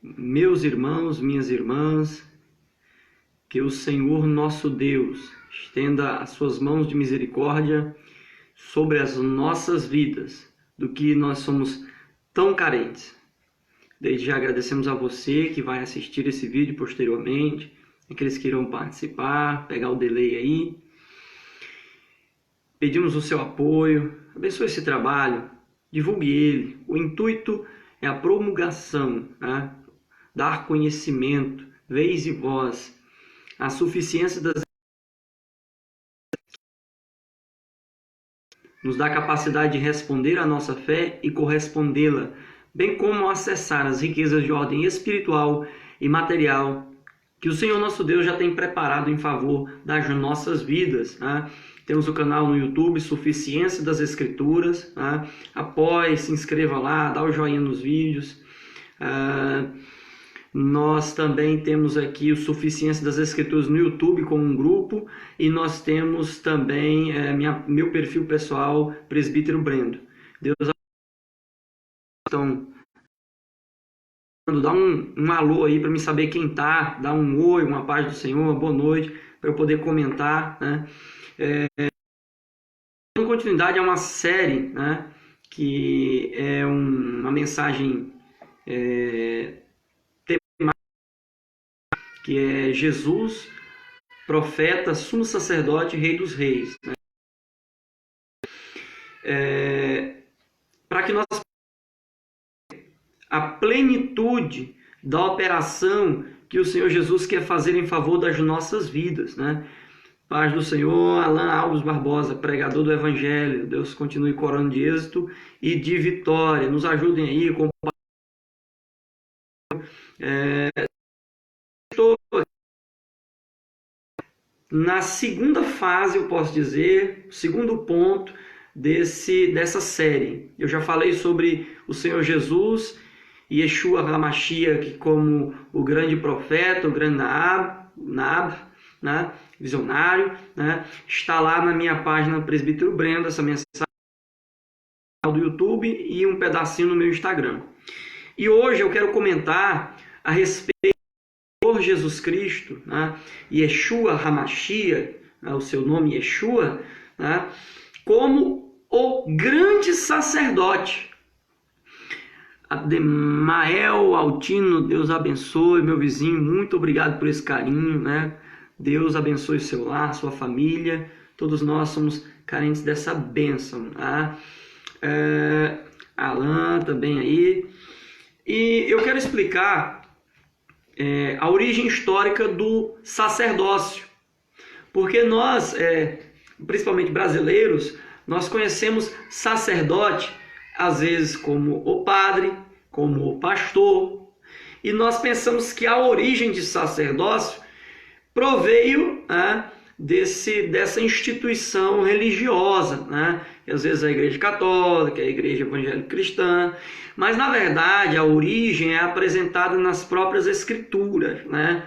Meus irmãos, minhas irmãs, que o Senhor nosso Deus estenda as suas mãos de misericórdia sobre as nossas vidas, do que nós somos tão carentes. Desde já agradecemos a você que vai assistir esse vídeo posteriormente, aqueles que irão participar, pegar o delay aí. Pedimos o seu apoio, abençoe esse trabalho, divulgue ele. O intuito é a promulgação, né? Dar conhecimento, vez e voz, a suficiência das nos dá capacidade de responder à nossa fé e correspondê-la, bem como acessar as riquezas de ordem espiritual e material que o Senhor nosso Deus já tem preparado em favor das nossas vidas, né? Temos o canal no YouTube, Suficiência das Escrituras, né? Apoie, se inscreva lá, dá o joinha nos vídeos. Nós também temos aqui o Suficiência das Escrituras no YouTube como um grupo, e nós temos também meu perfil pessoal, Presbítero Brendo. Deus então, dá um alô aí para me saber quem tá, dá um oi, uma paz do Senhor, uma boa noite, para eu poder comentar, né? Dando continuidade a uma série, né, que é uma mensagem que é Jesus, profeta, sumo sacerdote, rei dos reis, né? Para que nós a plenitude da operação que o Senhor Jesus quer fazer em favor das nossas vidas, né? Paz do Senhor, Alan Alves Barbosa, pregador do Evangelho. Deus continue corando de êxito e de vitória. Nos ajudem aí, na segunda fase, eu posso dizer, segundo ponto dessa série. Eu já falei sobre o Senhor Jesus, Yeshua HaMashiach, como o grande profeta, o grande Naab, né? Visionário, né? Está lá na minha página Presbítero Brendo, essa mensagem do YouTube e um pedacinho no meu Instagram. E hoje eu quero comentar a respeito do Senhor Jesus Cristo, né? Yeshua HaMashiach, né? O seu nome Yeshua, né? Como o grande sacerdote. Ademael Altino, Deus abençoe, meu vizinho, muito obrigado por esse carinho, né? Deus abençoe o seu lar, sua família, todos nós somos carentes dessa bênção, tá? Alan também aí. E eu quero explicar a origem histórica do sacerdócio, porque nós, principalmente brasileiros, nós conhecemos sacerdote às vezes como o padre, como o pastor, e nós pensamos que a origem de sacerdócio proveio, né, dessa instituição religiosa, né? E às vezes a igreja católica, a igreja evangélica cristã, mas na verdade a origem é apresentada nas próprias escrituras, né?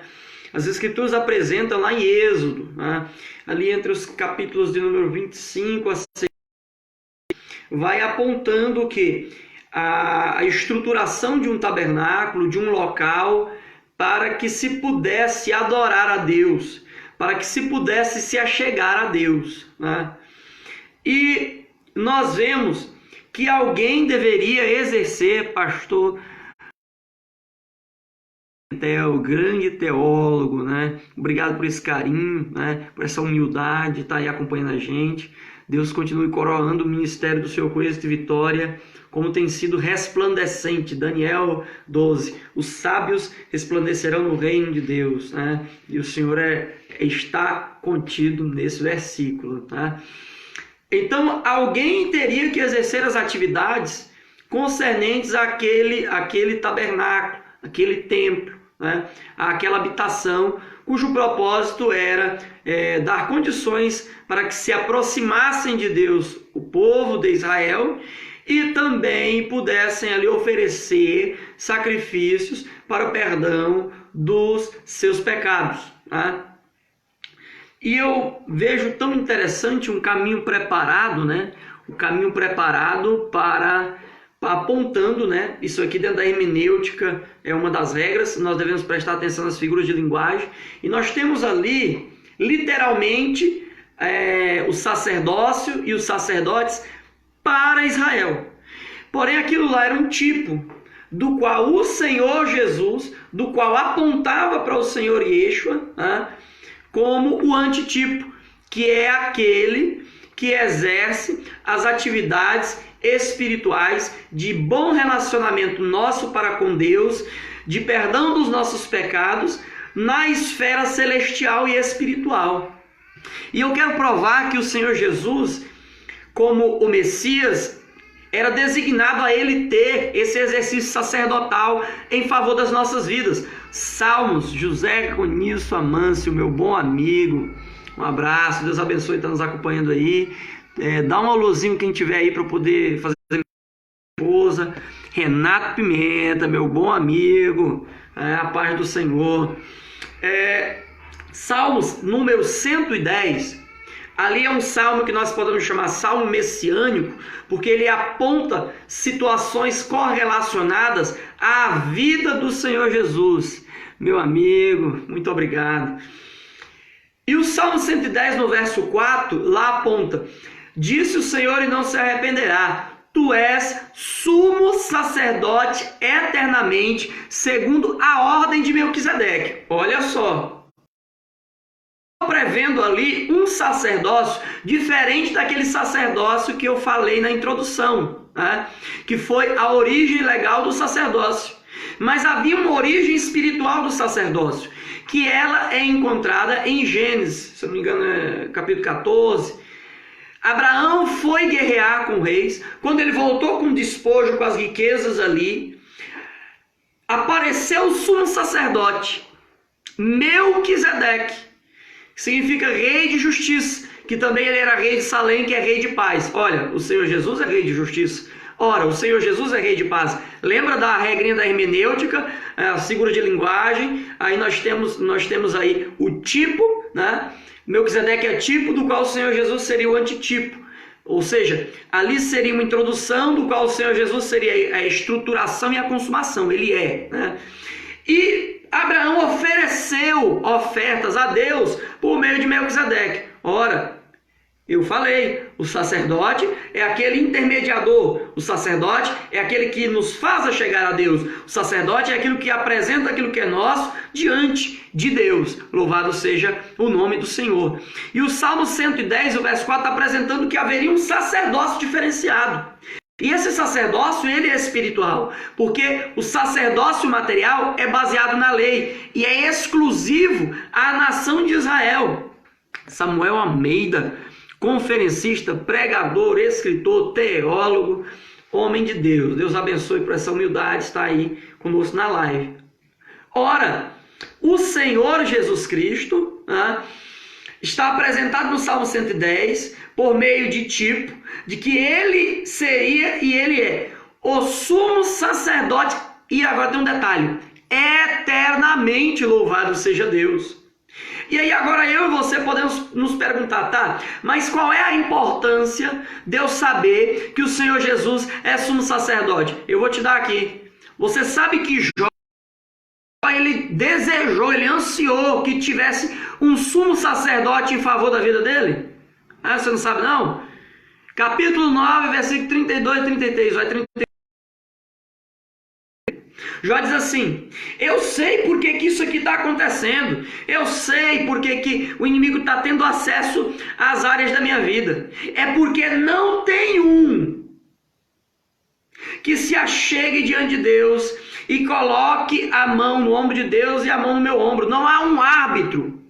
As escrituras apresentam lá em Êxodo, né? Ali entre os capítulos de número 25 a 6, vai apontando que a estruturação de um tabernáculo, de um local, para que se pudesse adorar a Deus, para que se pudesse se achegar a Deus, né? E nós vemos que alguém deveria exercer, pastor, o grande teólogo, né? Obrigado por esse carinho, né? Por essa humildade, estar aí acompanhando a gente. Deus continue coroando o ministério do Senhor com êxito e vitória, como tem sido resplandecente. Daniel 12, os sábios resplandecerão no reino de Deus, né? E o Senhor está contido nesse versículo, tá? Então, alguém teria que exercer as atividades concernentes àquele tabernáculo, aquele templo, né? Aquela habitação, cujo propósito era dar condições para que se aproximassem de Deus o povo de Israel e também pudessem ali oferecer sacrifícios para o perdão dos seus pecados, né? E eu vejo tão interessante um caminho preparado, né? O caminho preparado para apontando, né? Isso aqui dentro da hermenêutica é uma das regras, nós devemos prestar atenção nas figuras de linguagem. E nós temos ali, literalmente, o sacerdócio e os sacerdotes para Israel. Porém, aquilo lá era um tipo do qual o Senhor Jesus, do qual apontava para o Senhor Yeshua, né, como o antitipo, que é aquele que exerce as atividades espirituais de bom relacionamento nosso para com Deus, de perdão dos nossos pecados, na esfera celestial e espiritual. E eu quero provar que o Senhor Jesus, como o Messias, era designado a ele ter esse exercício sacerdotal em favor das nossas vidas. Salmos, José Conisso Amâncio, meu bom amigo, um abraço, Deus abençoe, está nos acompanhando aí. Dá um alôzinho quem tiver aí para eu poder fazer minha esposa. Renato Pimenta, meu bom amigo, a paz do Senhor. Salmos número 110. Ali é um salmo que nós podemos chamar salmo messiânico, porque ele aponta situações correlacionadas à vida do Senhor Jesus. Meu amigo, muito obrigado. E o salmo 110, no verso 4, lá aponta: disse o Senhor e não se arrependerá, tu és sumo sacerdote eternamente, segundo a ordem de Melquisedeque. Olha só, prevendo ali um sacerdócio diferente daquele sacerdócio que eu falei na introdução, né? Que foi a origem legal do sacerdócio. Mas havia uma origem espiritual do sacerdócio, que ela é encontrada em Gênesis, se não me engano é capítulo 14. Abraão foi guerrear com reis. Quando ele voltou com o despojo, com as riquezas ali, apareceu o sumo sacerdote, Melquisedeque, significa rei de justiça, que também ele era rei de Salém, que é rei de paz. Olha, o Senhor Jesus é rei de justiça. Ora, o Senhor Jesus é rei de paz. Lembra da regrinha da hermenêutica, a figura de linguagem? Aí nós temos aí o tipo, né? Melquisedeque é tipo, do qual o Senhor Jesus seria o antitipo. Ou seja, ali seria uma introdução, do qual o Senhor Jesus seria a estruturação e a consumação. Ele é, né? E Abraão ofereceu ofertas a Deus por meio de Melquisedeque. Ora, eu falei, o sacerdote é aquele intermediador, o sacerdote é aquele que nos faz chegar a Deus, o sacerdote é aquilo que apresenta aquilo que é nosso diante de Deus. Louvado seja o nome do Senhor. E o Salmo 110, o verso 4, está apresentando que haveria um sacerdócio diferenciado. E esse sacerdócio, ele é espiritual, porque o sacerdócio material é baseado na lei e é exclusivo à nação de Israel. Samuel Almeida, conferencista, pregador, escritor, teólogo, homem de Deus. Deus abençoe por essa humildade, está aí conosco na live. Ora, o Senhor Jesus Cristo, né, está apresentado no Salmo 110 por meio de tipo, de que ele seria e ele é o sumo sacerdote, e agora tem um detalhe, eternamente louvado seja Deus. E aí agora eu e você podemos nos perguntar, tá, mas qual é a importância de eu saber que o Senhor Jesus é sumo sacerdote? Eu vou te dar aqui. Você sabe que Jó, ele desejou, ele ansiou que tivesse um sumo sacerdote em favor da vida dele? Ah, você não sabe não? Capítulo 9, versículo 32 e 33. Vai 33. Jó diz assim: eu sei por que isso aqui está acontecendo. Eu sei por que o inimigo está tendo acesso às áreas da minha vida. É porque não tem um que se achegue diante de Deus e coloque a mão no ombro de Deus e a mão no meu ombro. Não há um árbitro.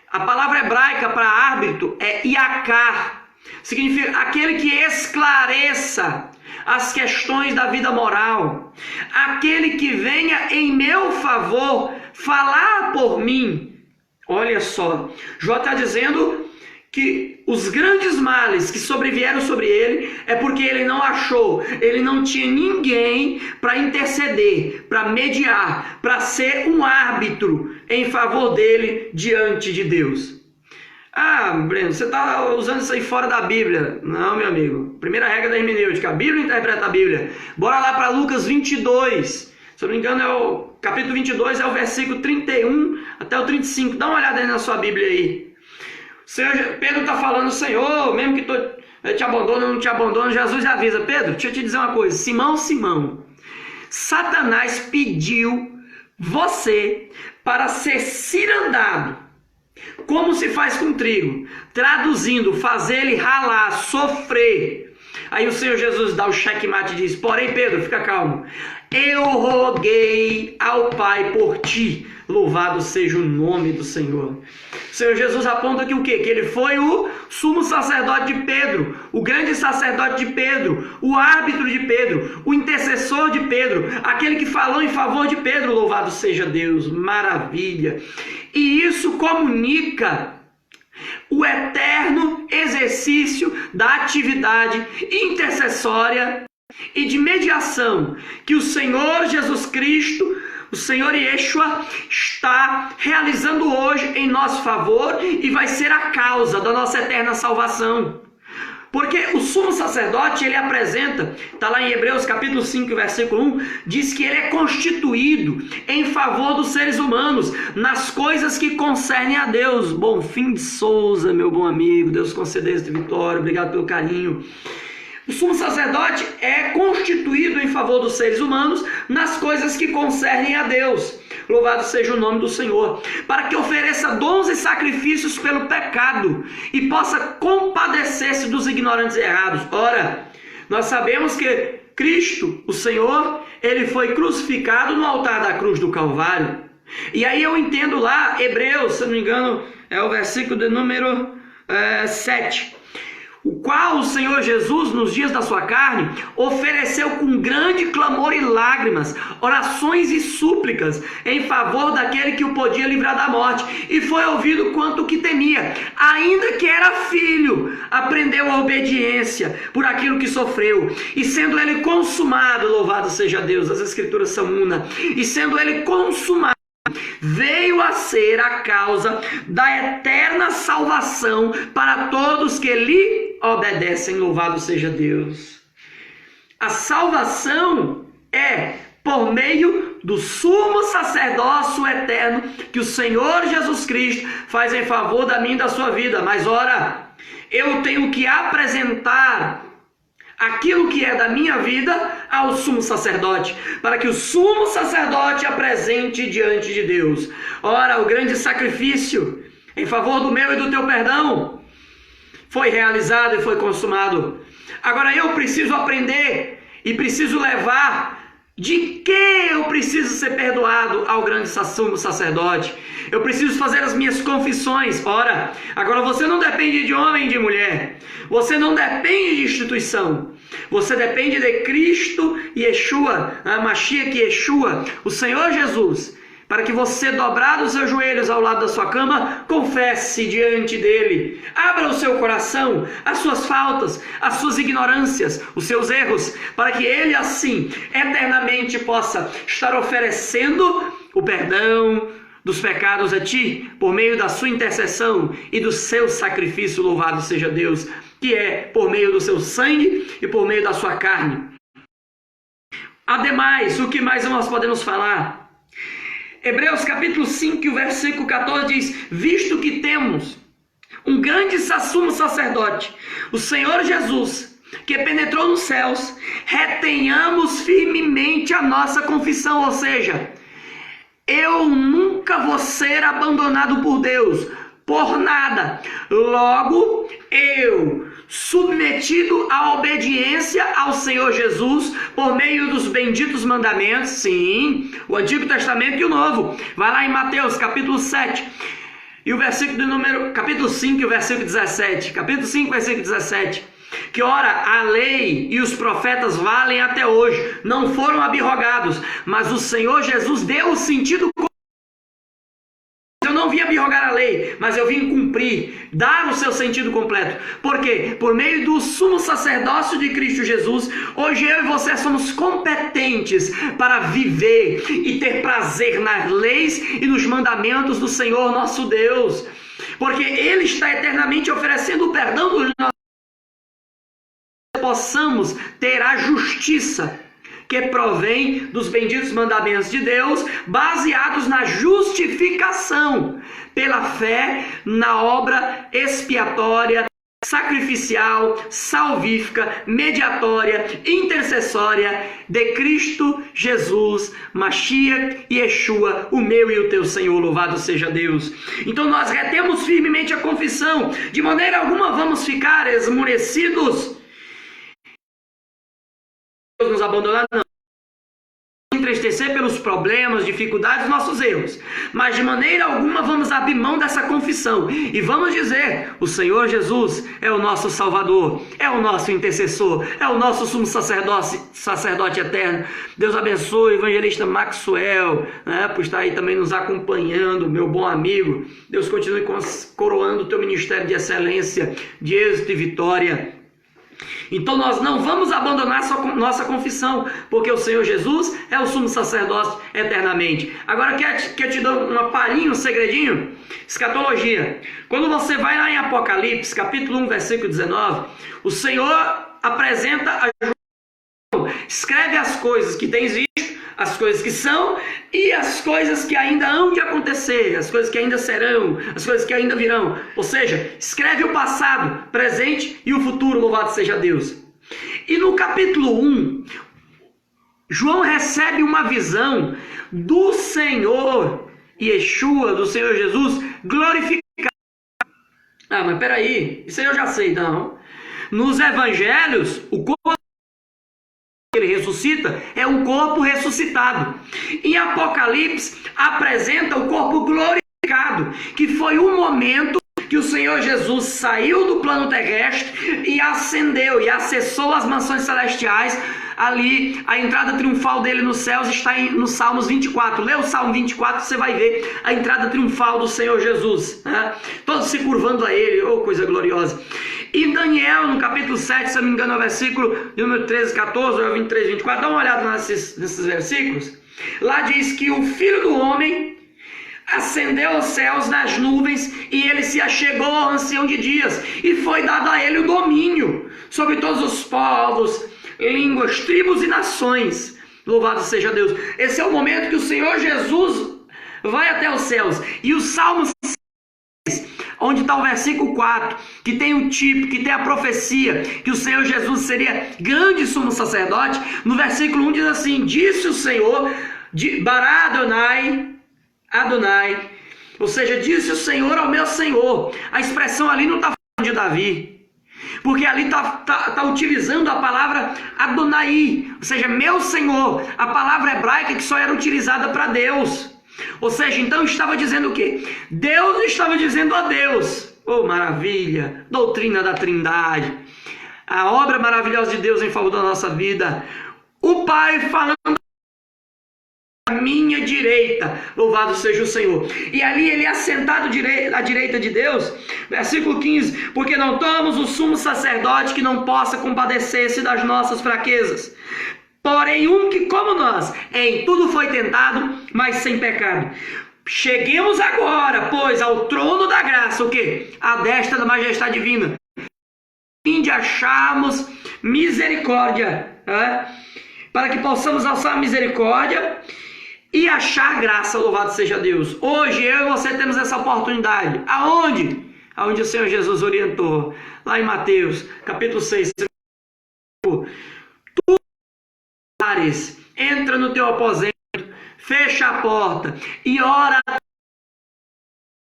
A palavra hebraica para árbitro é iakar. Significa aquele que esclareça as questões da vida moral. Aquele que venha em meu favor falar por mim. Olha só, Jó está dizendo que os grandes males que sobrevieram sobre ele é porque ele não achou, ele não tinha ninguém para interceder, para mediar, para ser um árbitro em favor dele diante de Deus. Ah, Breno, você está usando isso aí fora da Bíblia. Não, meu amigo. Primeira regra da hermenêutica. A Bíblia interpreta a Bíblia. Bora lá para Lucas 22. Se eu não me engano, é o capítulo 22, é o versículo 31 até o 35. Dá uma olhada aí na sua Bíblia aí. Pedro está falando, Senhor, mesmo que eu te abandono ou não te abandono, Jesus avisa. Pedro, deixa eu te dizer uma coisa. Simão, Simão, Satanás pediu você para ser cirandado, como se faz com trigo, traduzindo, fazer ele ralar, sofrer. Aí o Senhor Jesus dá o checkmate e diz, porém Pedro, fica calmo, eu roguei ao Pai por ti, louvado seja o nome do Senhor. O Senhor Jesus aponta aqui o quê? Que ele foi o sumo sacerdote de Pedro, o grande sacerdote de Pedro, o árbitro de Pedro, o intercessor de Pedro, aquele que falou em favor de Pedro, louvado seja Deus, maravilha. E isso comunica o eterno exercício da atividade intercessória e de mediação que o Senhor Jesus Cristo, o Senhor Yeshua, está realizando hoje em nosso favor e vai ser a causa da nossa eterna salvação. Porque o sumo sacerdote, ele apresenta, está lá em Hebreus capítulo 5, versículo 1, diz que ele é constituído em favor dos seres humanos, nas coisas que concernem a Deus. Bonfim de Souza, meu bom amigo, Deus concedeu esta vitória, obrigado pelo carinho. O sumo sacerdote é constituído em favor dos seres humanos nas coisas que concernem a Deus. Louvado seja o nome do Senhor. Para que ofereça dons e sacrifícios pelo pecado e possa compadecer-se dos ignorantes e errados. Ora, nós sabemos que Cristo, o Senhor, ele foi crucificado no altar da cruz do Calvário. E aí eu entendo lá, Hebreus, se não me engano, é o versículo de número 7. O qual o Senhor Jesus, nos dias da sua carne, ofereceu com grande clamor e lágrimas, orações e súplicas, em favor daquele que o podia livrar da morte, e foi ouvido quanto que temia, ainda que era filho, aprendeu a obediência por aquilo que sofreu, e sendo ele consumado, louvado seja Deus, as escrituras são una, e sendo ele consumado, veio a ser a causa da eterna salvação para todos que lhe obedecem, louvado seja Deus. A salvação é por meio do sumo sacerdócio eterno que o Senhor Jesus Cristo faz em favor da minha e da sua vida. Mas ora, eu tenho que apresentar aquilo que é da minha vida ao sumo sacerdote, para que o sumo sacerdote apresente diante de Deus. Ora, o grande sacrifício em favor do meu e do teu perdão foi realizado e foi consumado. Agora eu preciso aprender e preciso levar de que eu preciso ser perdoado ao grande sumo sacerdote. Eu preciso fazer as minhas confissões. Ora, agora você não depende de homem e de mulher. Você não depende de instituição. Você depende de Cristo Yeshua, a Mashiach Yeshua, o Senhor Jesus, para que você, dobrado os seus joelhos ao lado da sua cama, confesse diante dele. Abra o seu coração, as suas faltas, as suas ignorâncias, os seus erros, para que ele assim, eternamente possa estar oferecendo o perdão dos pecados a ti, por meio da sua intercessão e do seu sacrifício, louvado seja Deus, que é por meio do seu sangue e por meio da sua carne. Ademais, o que mais nós podemos falar? Hebreus capítulo 5, versículo 14 diz, visto que temos um grande sumo sacerdote, o Senhor Jesus, que penetrou nos céus, retenhamos firmemente a nossa confissão, ou seja, eu nunca vou ser abandonado por Deus, por nada. Logo, eu, submetido à obediência ao Senhor Jesus, por meio dos benditos mandamentos, sim, o Antigo Testamento e o Novo. Vai lá em Mateus, capítulo 7, e o versículo de número, capítulo 5, e o versículo 17. Capítulo 5, versículo 17. Que ora, a lei e os profetas valem até hoje, não foram abrogados, mas o Senhor Jesus deu o sentido. Eu não vim abrogar a lei, mas eu vim cumprir, dar o seu sentido completo. Por quê? Por meio do sumo sacerdócio de Cristo Jesus, hoje eu e você somos competentes para viver e ter prazer nas leis e nos mandamentos do Senhor nosso Deus. porque Ele está eternamente oferecendo o perdão dos nossos pecados, possamos ter a justiça que provém dos benditos mandamentos de Deus, baseados na justificação pela fé na obra expiatória, sacrificial, salvífica, mediatória, intercessória de Cristo Jesus, Mashiach e Yeshua, o meu e o teu Senhor, louvado seja Deus. Então nós retemos firmemente a confissão, de maneira alguma vamos ficar esmurecidos, Deus nos abandonar, não. Entristecer pelos problemas, dificuldades, nossos erros, mas de maneira alguma vamos abrir mão dessa confissão e vamos dizer: o Senhor Jesus é o nosso Salvador, é o nosso intercessor, é o nosso sumo sacerdote eterno. Deus abençoe o evangelista Maxwell, por estar aí também nos acompanhando, meu bom amigo. Deus continue coroando o teu ministério de excelência, de êxito e vitória. Então nós não vamos abandonar nossa confissão, porque o Senhor Jesus é o sumo sacerdote eternamente. Agora quer te dar uma palhinha, um segredinho? Escatologia. Quando você vai lá em Apocalipse, capítulo 1, versículo 19, o Senhor apresenta a João, escreve as coisas que tens visto, as coisas que são e as coisas que ainda hão de acontecer, as coisas que ainda serão, as coisas que ainda virão. Ou seja, escreve o passado, presente e o futuro, louvado seja Deus. E no capítulo 1, João recebe uma visão do Senhor Yeshua, do Senhor Jesus, glorificado. Mas peraí, isso aí eu já sei, não. Nos evangelhos, o corpo ele ressuscita é um corpo ressuscitado. Em Apocalipse apresenta o corpo glorificado, que foi o momento que o Senhor Jesus saiu do plano terrestre e ascendeu e acessou as mansões celestiais. Ali, a entrada triunfal dele nos céus está no Salmos 24. Lê o Salmo 24, você vai ver a entrada triunfal do Senhor Jesus, todos se curvando a ele, coisa gloriosa. E Daniel, no capítulo 7, se eu não me engano, é o versículo número 13, 14, ou 23, 24, dá uma olhada nesses versículos. Lá diz que o Filho do Homem ascendeu aos céus nas nuvens e ele se achegou ao ancião de dias e foi dado a ele o domínio sobre todos os povos, línguas, tribos e nações. Louvado seja Deus. Esse é o momento que o Senhor Jesus vai até os céus. E o Salmo 6, onde está o versículo 4, que tem o tipo, que tem a profecia, que o Senhor Jesus seria grande sumo sacerdote. No versículo 1 diz assim: disse o Senhor, Bará Adonai, ou seja, disse o Senhor ao meu Senhor. A expressão ali não está falando de Davi, porque ali está utilizando a palavra Adonai, ou seja, meu Senhor, a palavra hebraica que só era utilizada para Deus. Ou seja, então estava dizendo o quê? Deus estava dizendo a Deus. Maravilha, doutrina da Trindade, a obra maravilhosa de Deus em favor da nossa vida. O Pai falando à minha direita, louvado seja o Senhor. E ali ele é assentado à direita de Deus. Versículo 15: porque não temos o sumo sacerdote que não possa compadecer-se das nossas fraquezas, porém um que, como nós, em tudo foi tentado, mas sem pecado. Cheguemos agora, pois, ao trono da graça, o quê? À destra da majestade divina, fim de acharmos misericórdia, para que possamos alçar misericórdia e achar graça, louvado seja Deus. Hoje eu e você temos essa oportunidade. Aonde? Aonde o Senhor Jesus orientou, lá em Mateus, capítulo 6. Tu entra no teu aposento, fecha a porta e ora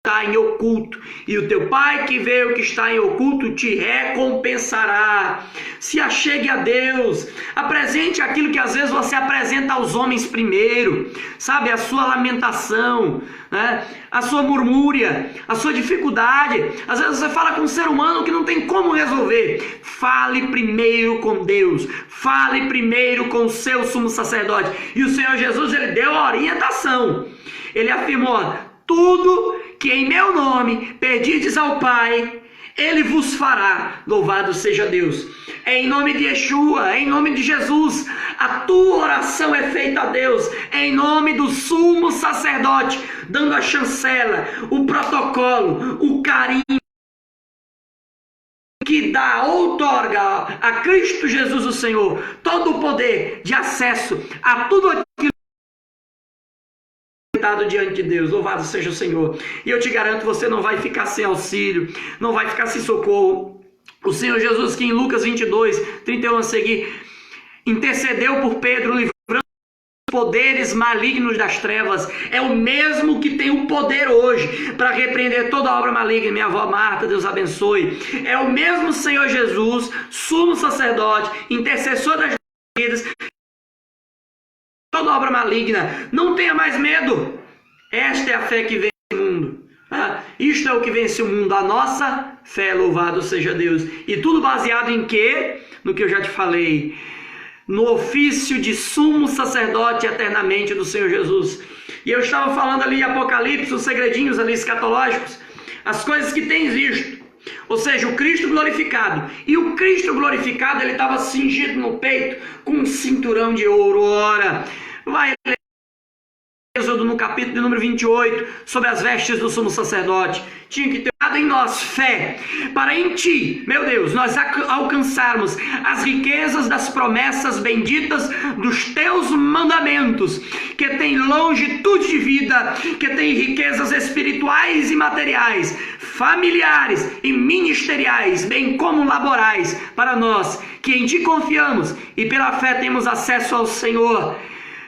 está em oculto, e o teu Pai que vê o que está em oculto te recompensará. Se achegue a Deus, apresente aquilo que às vezes você apresenta aos homens primeiro, sabe, a sua lamentação, a sua murmúria, a sua dificuldade. Às vezes você fala com um ser humano que não tem como resolver. Fale primeiro com Deus, fale primeiro com o seu sumo sacerdote. E o Senhor Jesus, ele deu a orientação, ele afirmou: tudo que em meu nome pedides ao Pai, Ele vos fará. Louvado seja Deus. É em nome de Yeshua, é em nome de Jesus, a tua oração é feita a Deus, é em nome do sumo sacerdote, dando a chancela, o protocolo, o carinho que dá, outorga a Cristo Jesus o Senhor, todo o poder de acesso a tudo aquilo diante de Deus. Louvado seja o Senhor. E eu te garanto, você não vai ficar sem auxílio, não vai ficar sem socorro. O Senhor Jesus, que em Lucas 22, 31 a seguir, intercedeu por Pedro, livrando os poderes malignos das trevas, é o mesmo que tem o poder hoje para repreender toda obra maligna. Minha avó Marta, Deus abençoe. É o mesmo Senhor Jesus, sumo sacerdote, intercessor das vidas, toda obra maligna. Não tenha mais medo. Esta é a fé que vence o mundo. Isto é o que vence o mundo, a nossa fé. Louvado seja Deus. E tudo baseado em quê? No que eu já te falei, no ofício de sumo sacerdote eternamente do Senhor Jesus. E eu estava falando ali em Apocalipse, os segredinhos ali escatológicos, as coisas que tens visto. Ou seja, o Cristo glorificado. E o Cristo glorificado, ele estava cingido no peito com um cinturão de ouro. Ora, vai ler Êxodo no capítulo de número 28, sobre as vestes do sumo sacerdote. Tinha que ter dado em nós fé, para em ti, meu Deus, nós alcançarmos as riquezas das promessas benditas dos teus mandamentos, que tem longitude de vida, que tem riquezas espirituais e materiais, familiares e ministeriais, bem como laborais, para nós que em ti confiamos e pela fé temos acesso ao Senhor,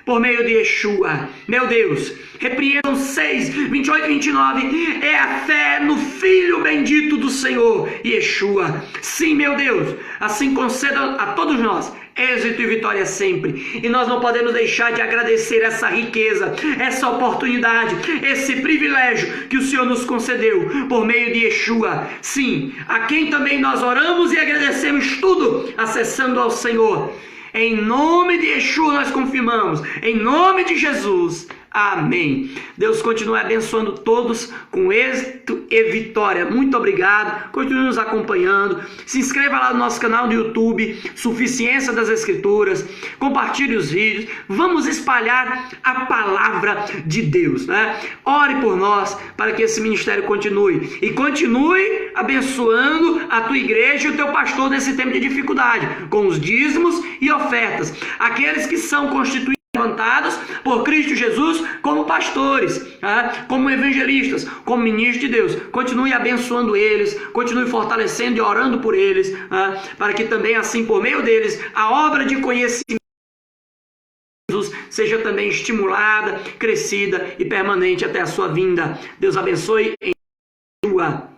por meio de Yeshua. Meu Deus, repreendam 6, 28 e 29, é a fé no Filho bendito do Senhor, Yeshua. Sim, meu Deus, assim conceda a todos nós êxito e vitória sempre. E nós não podemos deixar de agradecer essa riqueza, essa oportunidade, esse privilégio que o Senhor nos concedeu por meio de Yeshua. Sim, a quem também nós oramos e agradecemos tudo, acessando ao Senhor. Em nome de Yeshua nós confirmamos, em nome de Jesus, amém. Deus continue abençoando todos com êxito e vitória. Muito obrigado, continue nos acompanhando, se inscreva lá no nosso canal do YouTube, Suficiência das Escrituras, compartilhe os vídeos, vamos espalhar a palavra de Deus, né? Ore por nós, para que esse ministério continue, e continue abençoando a tua igreja e o teu pastor nesse tempo de dificuldade, com os dízimos e ofertas, aqueles que são constituídos, levantados por Cristo Jesus como pastores, como evangelistas, como ministros de Deus. Continue abençoando eles, continue fortalecendo e orando por eles, para que também assim, por meio deles, a obra de conhecimento de Jesus seja também estimulada, crescida e permanente até a sua vinda. Deus abençoe em sua